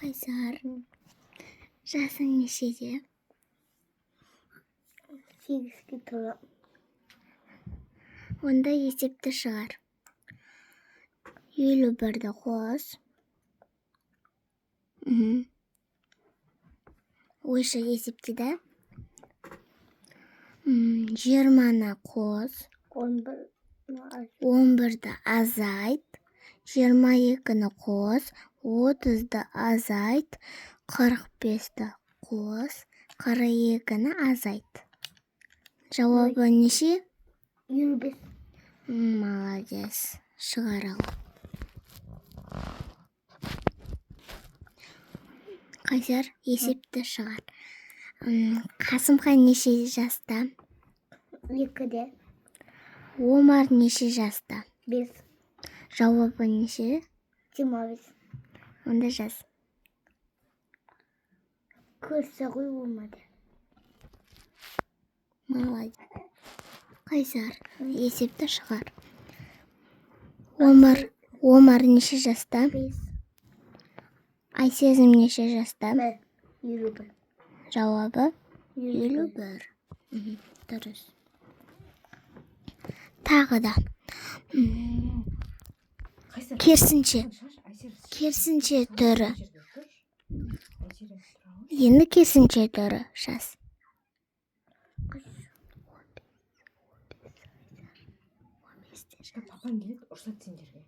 Qaysar, жасың нешеде? 8-ге толам. Онда есепті шығар. 51-ді қос. Ойша есептеді. 20-ны қос. 11-ді азайт. 22-ні қос. 30-ды азайт. 45-ді қос. 42-ні азайт. Жауабы неше? 25. Молодец. Шығар ал. Қайсар, есепті шығар. Қасымхан неше жаста? 2-де. Омар неше жаста? 5. Жауабы неше? 25. Онда жаз. Көрсе ғой болмады. Молодец. Қайсар, есепті шығар. Омар неше жаста? 5. Айсезім неше жаста? 51. Жауабы? 51. Дұрыс. Тағы да. Керісінше түрі. Енді керісінше түрі. Жас. Папаң келеді, ұрсады сендерге.